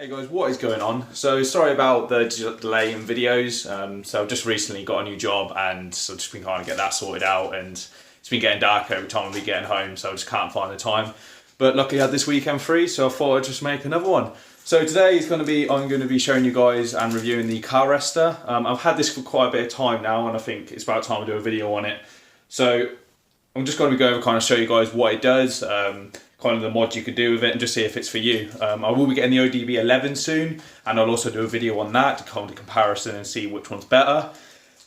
Hey guys, what is going on? So sorry about the delay in videos. So I've just recently got a new job and so I've just been trying to get that sorted out, and it's been getting darker every time I've been getting home, so I just can't find the time. But luckily I had this weekend free, so I thought I'd just make another one. So today is I'm going to be showing you guys and reviewing the Carista. I've had this for quite a bit of time now, and I think it's about time to do a video on it. So I'm just going to be going to kind of show you guys what it does, kind of the mods you could do with it, and just see if it's for you. I will be getting the ODB 11 soon, and I'll also do a video on that to kind of comparison and see which one's better.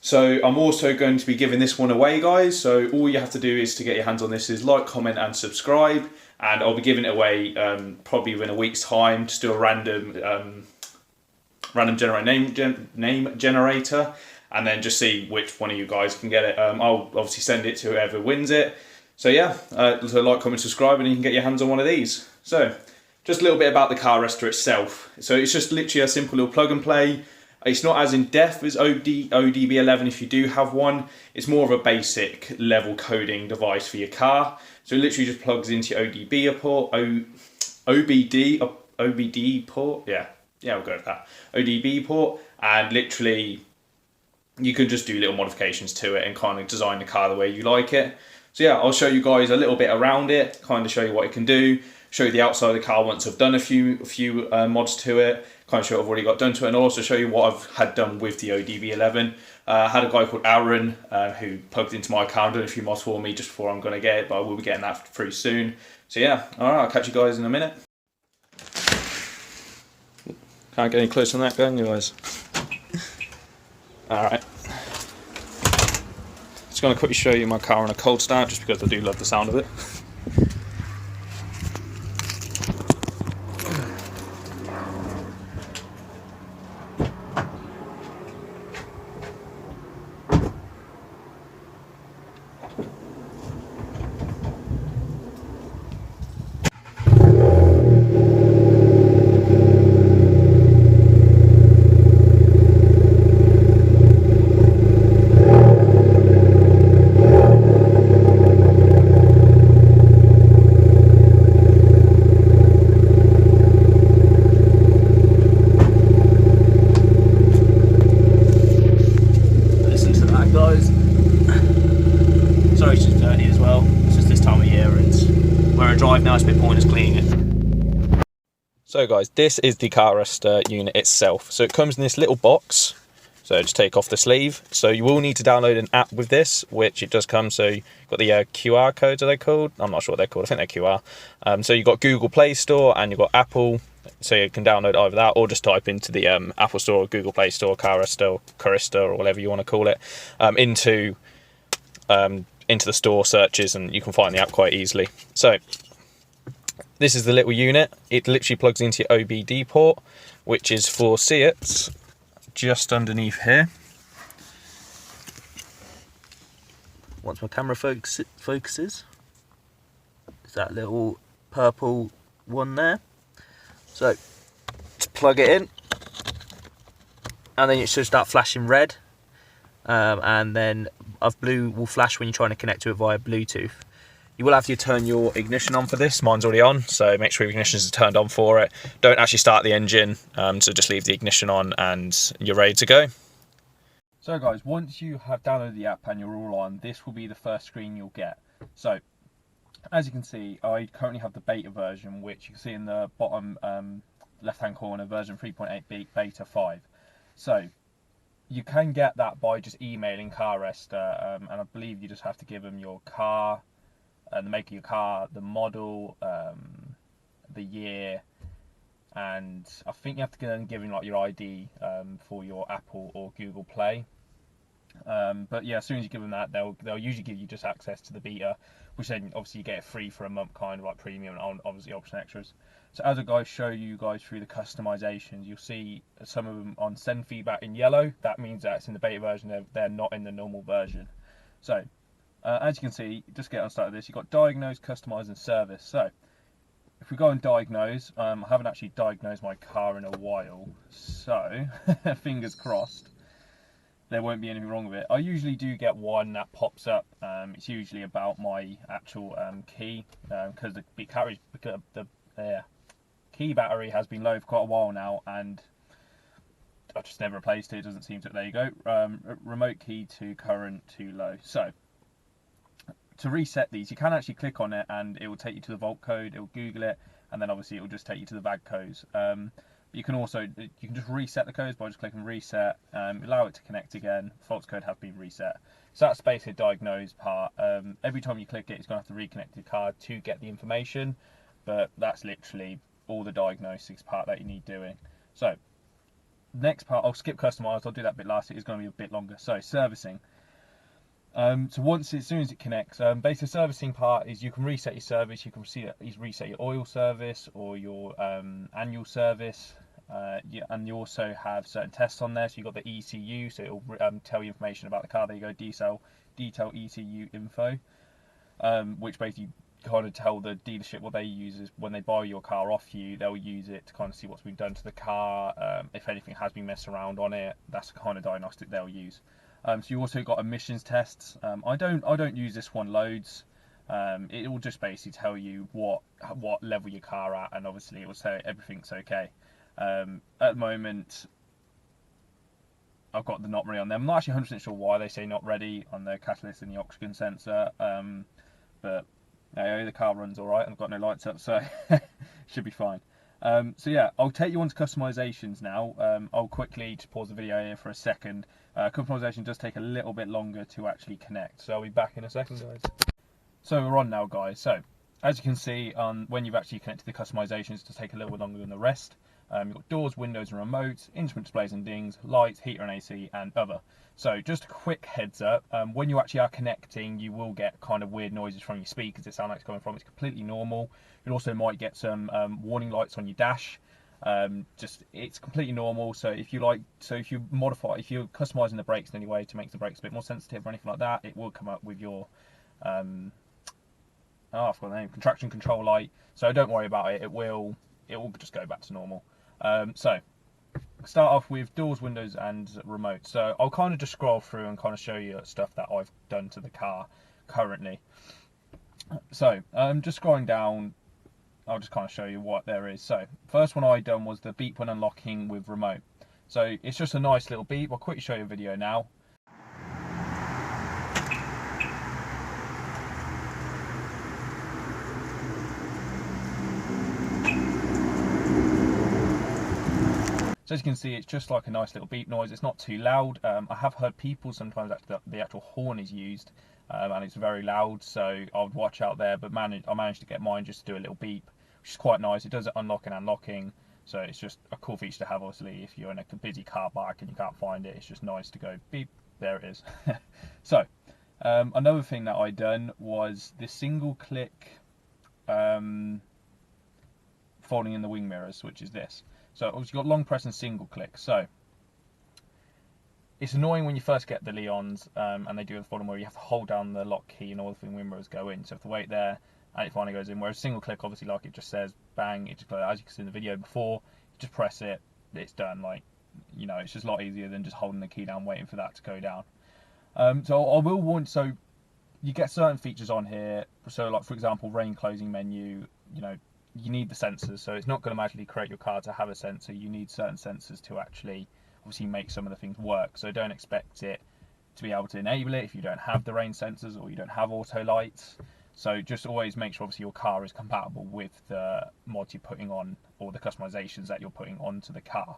So I'm also going to be giving this one away, guys. So all you have to do is to get your hands on this is like, comment and subscribe, and I'll be giving it away probably within a week's time. Just do a random name generator, and then just see which one of you guys can get it. I'll obviously send it to whoever wins it. So yeah, so like, comment, subscribe, and you can get your hands on one of these. So, just a little bit about the Carista itself. So it's just literally a simple little plug and play. It's not as in depth as ODB 11 if you do have one. It's more of a basic level coding device for your car. So it literally just plugs into your ODB port, OBD port, yeah, we'll go with that. ODB port, and literally you can just do little modifications to it and kind of design the car the way you like it. So yeah, I'll show you guys a little bit around it, kind of show you what it can do, show you the outside of the car once I've done a few mods to it, kind of show what I've already got done to it, and I'll also show you what I've had done with the ODB 11. I had a guy called Aaron who plugged into my car and done a few mods for me just before I'm going to get it, but I will be getting that pretty soon. So yeah, alright, I'll catch you guys in a minute. Can't get any closer than that, can you guys? Alright. Just going to quickly show you my car on a cold start, just because I do love the sound of it. Sorry, it's just dirty as well. It's just this time of year, and where I drive now, it's a bit pointless cleaning it. So guys, this is the Carista unit itself. So it comes in this little box. So just take off the sleeve. So you will need to download an app with this, which it does come. So you've got the QR codes, are they called? I'm not sure what they're called. I think they're QR. So you've got Google Play Store and you've got Apple. So you can download either that, or just type into the Apple Store or Google Play Store, Carista, or whatever you want to call it, into the store searches, and you can find the app quite easily. So this is the little unit. It literally plugs into your OBD port, which is for Seats, just underneath here. Once my camera focuses, is that little purple one there. So just plug it in, and then it should start flashing red, and then blue will flash when you're trying to connect to it via Bluetooth. You will have to turn your ignition on for this. Mine's already on, so make sure your ignition is turned on for it. Don't actually start the engine, so just leave the ignition on and you're ready to go. So guys, once you have downloaded the app and you're all on, this will be the first screen you'll get. So as you can see, I currently have the beta version, which you can see in the bottom left hand corner, version 3.8 beta 5. So you can get that by just emailing Carista, and I believe you just have to give them your car, the make of your car, the model, the year, and I think you have to give them like your ID for your Apple or Google Play. But yeah, as soon as you give them that, they'll usually give you just access to the beta, which then obviously you get it free for a month, kind of like premium, and obviously option extras. So as I show you guys through the customizations, you'll see some of them on send feedback in yellow. That means that it's in the beta version, they're not in the normal version. So as you can see, just get on start with this, you've got diagnose, customize and service. So if we go and diagnose, I haven't actually diagnosed my car in a while, so fingers crossed there won't be anything wrong with it. I usually do get one that pops up. It's usually about my actual key, because the key battery has been low for quite a while now, and I've just never replaced it. It doesn't seem to. There you go. Remote key to current to low. So to reset these, you can actually click on it and it will take you to the vault code. It will Google it, and then obviously it will just take you to the VAG codes. You can also just reset the codes by just clicking reset, allow it to connect again. Faults code have been reset. So that's basically the diagnose part. Every time you click it, it's going to have to reconnect your card to get the information, but that's literally all the diagnostics part that you need doing. So next part, I'll skip customized. I'll do that a bit last. It is going to be a bit longer. So servicing. So as soon as it connects, basically the servicing part is you can reset your service. You can reset your oil service or your annual service. And you also have certain tests on there. So you've got the ECU, so it'll tell you information about the car. There you go, detail ECU info, which basically kind of tell the dealership what they use is when they buy your car off you, they'll use it to kind of see what's been done to the car. If anything has been messed around on it, that's the kind of diagnostic they'll use. So you also got emissions tests. I don't use this one loads. It will just basically tell you what level your car at, and obviously it will say everything's okay. At the moment, I've got the not ready on them. I'm not actually 100% sure why they say not ready on the catalyst and the oxygen sensor, but the car runs all right. I've got no lights up, so should be fine. So yeah, I'll take you on to customizations now. I'll quickly just pause the video here for a second. Customization does take a little bit longer to actually connect, so I'll be back in a second, guys. So we're on now, guys. So as you can see, when you've actually connected the customizations, it does take a little bit longer than the rest. You've got doors, windows and remotes, instrument displays and dings, lights, heater and AC and other. So just a quick heads up, when you actually are connecting, you will get kind of weird noises from your speakers. It sounds like it's coming from. It's completely normal. You also might get some warning lights on your dash. It's completely normal. So if you you're customizing the brakes in any way to make the brakes a bit more sensitive or anything like that, it will come up with your I forgot the name, traction control light. So don't worry about it. It will just go back to normal. So start off with doors, windows and remote. So I'll kind of just scroll through and kind of show you stuff that I've done to the car currently. So just scrolling down, I'll just kind of show you what there is. So first one I done was the beep when unlocking with remote. So it's just a nice little beep. I'll quickly show you a video now. So as you can see, it's just like a nice little beep noise. It's not too loud. I have heard people sometimes the actual horn is used, and it's very loud, so I would watch out there. But I managed to get mine just to do a little beep, which is quite nice. It does it unlocking and unlocking, so it's just a cool feature to have. Obviously, if you're in a busy car park and you can't find it, it's just nice to go beep. There it is. So another thing that I done was this single click folding in the wing mirrors, which is this. So obviously you've got long press and single click. So it's annoying when you first get the Leons and they do the folding where you have to hold down the lock key and all the wing mirrors go in. So you have to wait there and it finally goes in. Whereas single click, obviously, like it just says bang, it just, as you can see in the video before, you just press it, it's done. Like, you know, it's just a lot easier than just holding the key down waiting for that to go down. So I will want, so you get certain features on here. So like, for example, rain closing menu, you know, you need the sensors, so it's not going to magically create your car to have a sensor. You need certain sensors to actually obviously make some of the things work, so don't expect it to be able to enable it if you don't have the rain sensors or you don't have auto lights. So just always make sure obviously your car is compatible with the mods you're putting on or the customizations that you're putting onto the car.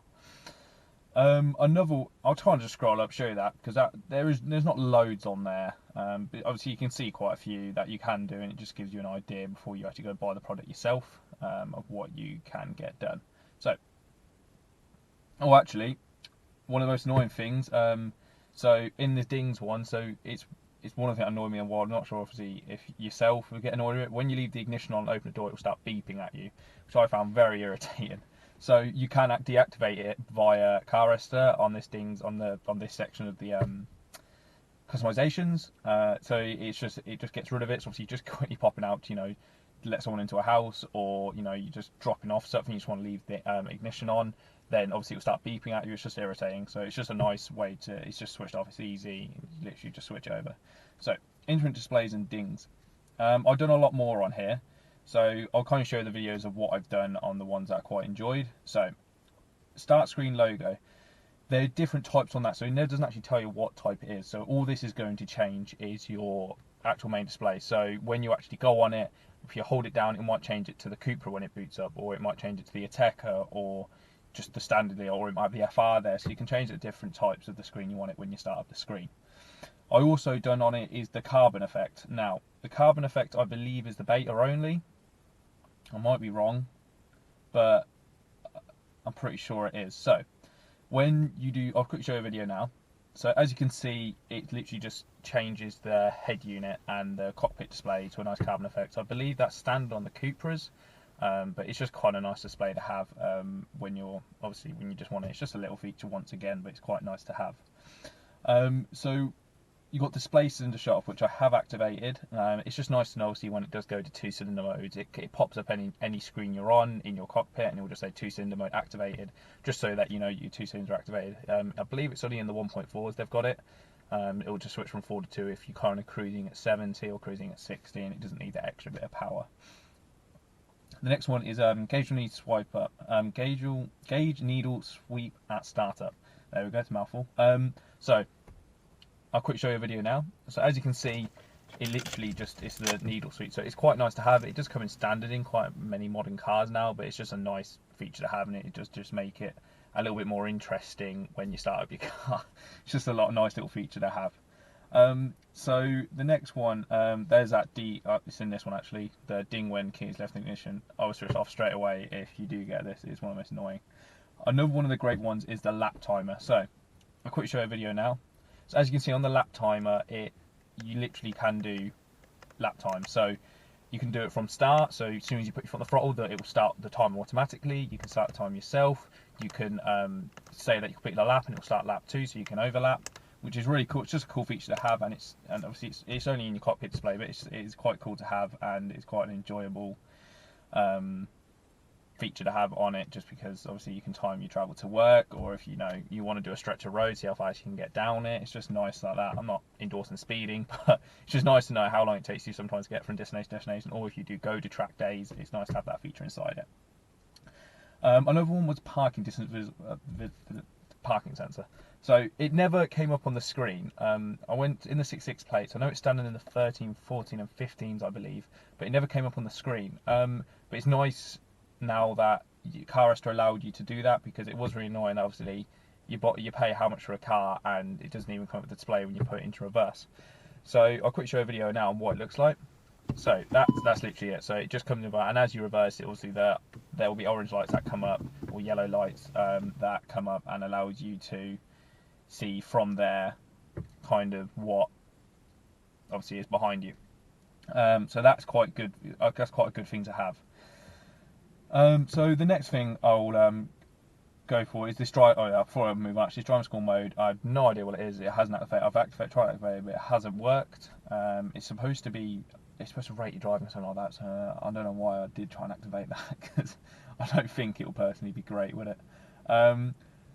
I'll try and just scroll up, show you that, because there's not loads on there, but obviously you can see quite a few that you can do, and it just gives you an idea before you actually go buy the product yourself of what you can get done. So, actually, one of the most annoying things, so in the dings one, so it's one of the things that annoyed me a while. I'm not sure obviously if yourself will get annoyed with it. When you leave the ignition on and open the door, it will start beeping at you, which I found very irritating. So you can deactivate it via Carista on this section of the customizations. So it just gets rid of it. So obviously just quickly popping out, you know, let someone into a house, or you know, you just dropping off something, you just want to leave the ignition on, then obviously it will start beeping at you. It's just irritating. So it's just a nice way to, it's just switched off. It's easy. You literally just switch over. So instrument displays and dings. I've done a lot more on here. So I'll kind of show the videos of what I've done on the ones that I quite enjoyed. So start screen logo. There are different types on that, so it doesn't actually tell you what type it is. So all this is going to change is your actual main display. So when you actually go on it, if you hold it down, it might change it to the Cupra when it boots up, or it might change it to the Ateca, or just the standard, or it might be FR there. So you can change the different types of the screen you want it when you start up the screen. I also done on it is the carbon effect. Now, the carbon effect I believe is the beta only. I might be wrong, but I'm pretty sure it is. So when you do, I'll quickly show you a video now. So as you can see, it literally just changes the head unit and the cockpit display to a nice carbon effect. I believe that's standard on the Cupras, but it's just quite a nice display to have when you just want it. It's just a little feature once again, but it's quite nice to have. So you've got display cylinder shut off, which I have activated. It's just nice to know, obviously, when it does go to 2-cylinder modes, it pops up any screen you're on in your cockpit, and it will just say 2-cylinder mode activated, just so that you know your 2 cylinders are activated. I believe it's only in the 1.4s they've got it. It will just switch from 4 to 2 if you're currently cruising at 70 or cruising at 60, and it doesn't need that extra bit of power. The next one is gauge needle swipe up. Gauge needle sweep at startup. There we go, it's a mouthful. So I'll quick show you a video now. So as you can see, it literally just is the needle sweep. So it's quite nice to have. It does come in standard in quite many modern cars now, but it's just a nice feature to have, and it does just make it a little bit more interesting when you start up your car. It's just a nice little feature to have. So the next one, there's that it's in this one actually, the ding when keys left ignition. I will switch off straight away if you do get this. It's one of the most annoying. Another one of the great ones is the lap timer. So I'll quick show you a video now. So as you can see on the lap timer, you literally can do lap time. So you can do it from start. So as soon as you put your foot on the throttle, it will start the timer automatically. You can start the time yourself. You can say that you complete the lap, and it will start lap 2, so you can overlap, which is really cool. It's just a cool feature to have, and obviously it's only in your cockpit display, but it's quite cool to have, and it's quite an enjoyable feature to have on it, just because obviously you can time your travel to work, or if you want to do a stretch of road, see how fast you can get down it. It's just nice like that. I'm not endorsing speeding, but it's just nice to know how long it takes you sometimes to get from destination to destination, or if you do go to track days, it's nice to have that feature inside it. Another one was parking distance parking sensor. So it never came up on the screen. I went in the 66 plates. I know it's standard in the 13, 14 and 15s, I believe, but it never came up on the screen. But it's nice now that Carista allowed you to do that, because it was really annoying. Obviously, you pay how much for a car, and it doesn't even come up with the display when you put it into reverse. So I'll quickly show a video now on what it looks like. So that's literally it. So it just comes in, and as you reverse it, obviously there will be orange lights that come up, or yellow lights that come up, and allows you to see from there kind of what obviously is behind you. So that's quite good. That's quite a good thing to have. So the next thing I'll go for is this before I move on, actually, driving school mode. I have no idea what it is. It hasn't activated. I've tried to activate it, but it hasn't worked. It's supposed to rate your driving or something like that. So I don't know why I did try and activate that, because I don't think it will personally be great with it.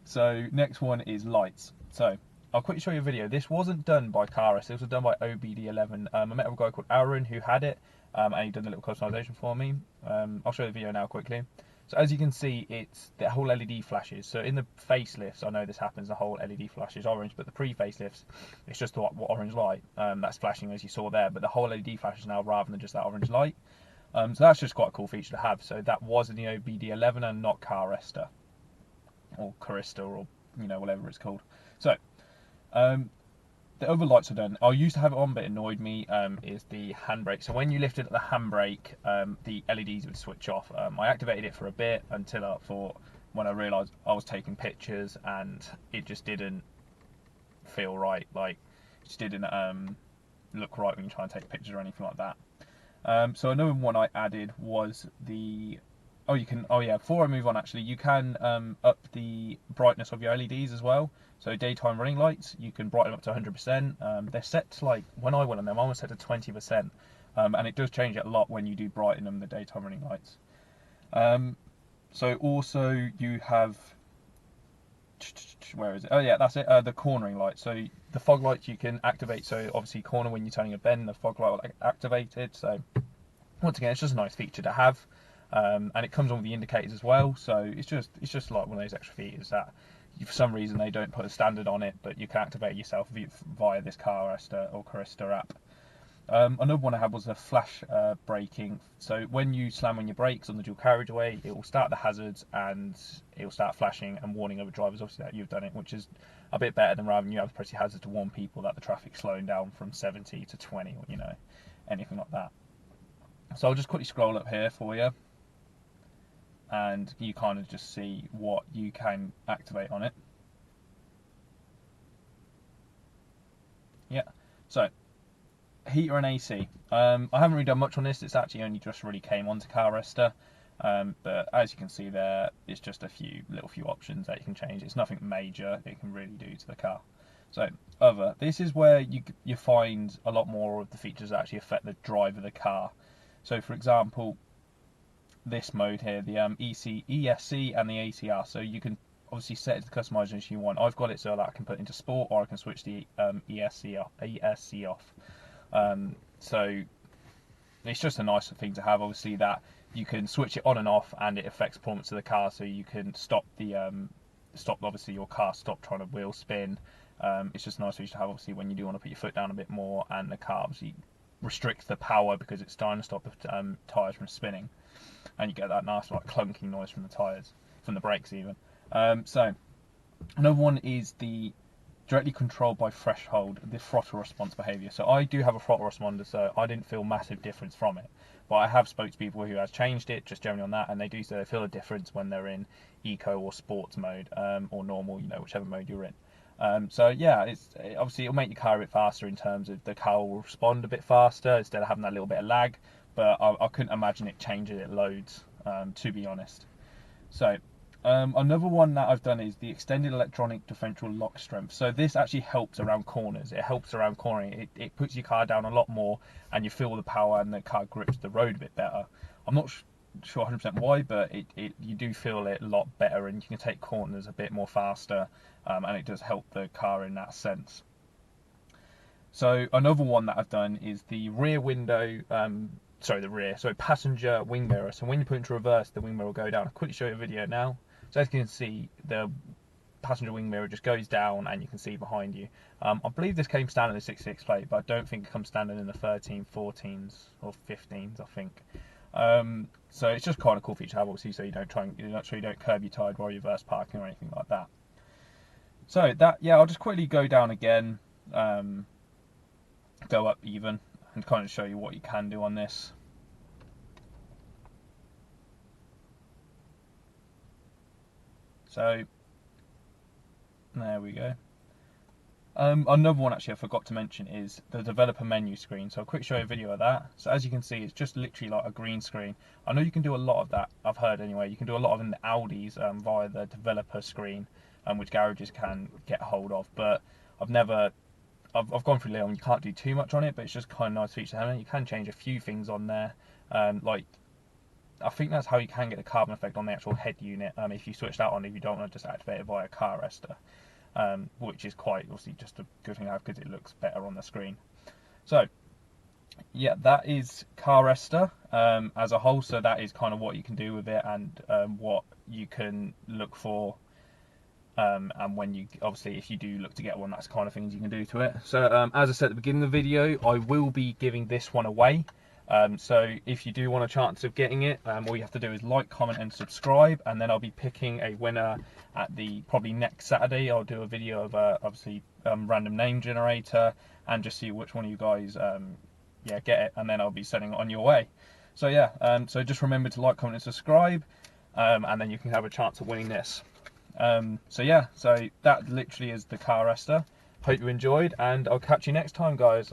So next one is lights. So I'll quickly show you a video. This wasn't done by Carista. This was done by OBD11. I met a guy called Aaron who had it, and he done a little customization for me. I'll show you the video now quickly. So as you can see, the whole LED flashes. So in the facelifts, I know this happens, the whole LED flashes orange, but the pre-facelifts, it's just the orange light that's flashing, as you saw there. But the whole LED flashes now rather than just that orange light. So that's just quite a cool feature to have. So that was in the OBD11 and not Carista, or Carista, or whatever it's called. So the other lights are done. I used to have it on, but it annoyed me, is the handbrake. So when you lifted the handbrake, the LEDs would switch off. I activated it for a bit until when I realised I was taking pictures, and it just didn't feel right. Like, it just didn't look right when you try and take pictures or anything like that. So another one I added was before I move on, actually, you can up the brightness of your LEDs as well. So daytime running lights, you can brighten them up to 100%. They're set to, like, when I went on them, I was set to 20%. And it does change it a lot when you do brighten them, the daytime running lights. So also you have, where is it? Oh yeah, that's it, the cornering light. So the fog lights you can activate. So obviously corner when you're turning a bend, the fog light will activate it. So once again, it's just a nice feature to have, and it comes on with the indicators as well. So it's just like one of those extra features that for some reason they don't put a standard on it, but you can activate yourself via this Carista or Carista app. Another one I had was a flash braking. So when you slam on your brakes on the dual carriageway, it will start the hazards and it will start flashing and warning other drivers, obviously, that you've done it, which is a bit better than rather than you have to press your hazard to warn people that the traffic's slowing down from 70 to 20 or, you know, anything like that. So I'll just quickly scroll up here for you, and you kind of just see what you can activate on it. Yeah, so heater and AC. I haven't really done much on this. It's actually only just really came onto Carista, but as you can see there, it's just a few options that you can change. It's nothing major it can really do to the car. So this is where you find a lot more of the features that actually affect the drive of the car. So for example, this mode here, the ESC and the ACR. So you can obviously set it to the customization you want. I've got it so that I can put it into sport, or I can switch the ESC off. So it's just a nice thing to have, obviously, that you can switch it on and off and it affects performance of the car, so you can stop obviously your car trying to wheel spin. It's just a nice feature to have, obviously, when you do want to put your foot down a bit more, and the car obviously restricts the power because it's trying to stop the tyres from spinning, and you get that nice like clunking noise from the tyres, from the brakes even. So another one is the directly controlled by threshold, the throttle response behaviour. So I do have a throttle responder, so I didn't feel massive difference from it, but I have spoke to people who has changed it just generally on that, and they do say they feel a difference when they're in eco or sports mode, or normal, you know, whichever mode you're in. So yeah, obviously it'll make your car a bit faster in terms of the car will respond a bit faster instead of having that little bit of lag, but I couldn't imagine it changing it loads, to be honest. So another one that I've done is the extended electronic differential lock strength. So this actually helps around corners. It helps around cornering. It puts your car down a lot more, and you feel the power, and the car grips the road a bit better. I'm not sure 100% why, but you do feel it a lot better, and you can take corners a bit more faster, and it does help the car in that sense. So another one that I've done is the rear window, passenger wing mirror. So when you put it into reverse, the wing mirror will go down. I'll quickly show you a video now. So as you can see, the passenger wing mirror just goes down, and you can see behind you. I believe this came standard in the 66 plate, but I don't think it comes standard in the 13, 14s or 15s, I think. So it's just kind of cool feature to have, obviously, so you don't curb your tide while you're reverse parking or anything like that. So I'll just quickly go down again, go up even, and kind of show you what you can do on this. So there we go. Another one actually I forgot to mention is the developer menu screen. So I'll quick show you a video of that. So as you can see, it's just literally like a green screen. I know you can do a lot of that, I've heard anyway. You can do a lot of in the Audis via the developer screen, which garages can get hold of, but I've gone through Leon. You can't do too much on it, but it's just kind of nice feature to have. You can change a few things on there, like I think that's how you can get the carbon effect on the actual head unit, if you switch that on, if you don't want to just activate it via Carista, which is quite obviously just a good thing to have because it looks better on the screen. So yeah, that is Carista as a whole. So that is kind of what you can do with it, and what you can look for, and when you obviously, if you do look to get one, that's the kind of things you can do to it. So as I said at the beginning of the video, I will be giving this one away. So if you do want a chance of getting it, all you have to do is like, comment and subscribe, and then I'll be picking a winner at probably next Saturday. I'll do a video of obviously random name generator, and just see which one of you guys get it, and then I'll be sending it on your way. So yeah, so just remember to like, comment and subscribe, and then you can have a chance of winning this. So yeah, so that literally is the Carista. Hope you enjoyed, and I'll catch you next time, guys.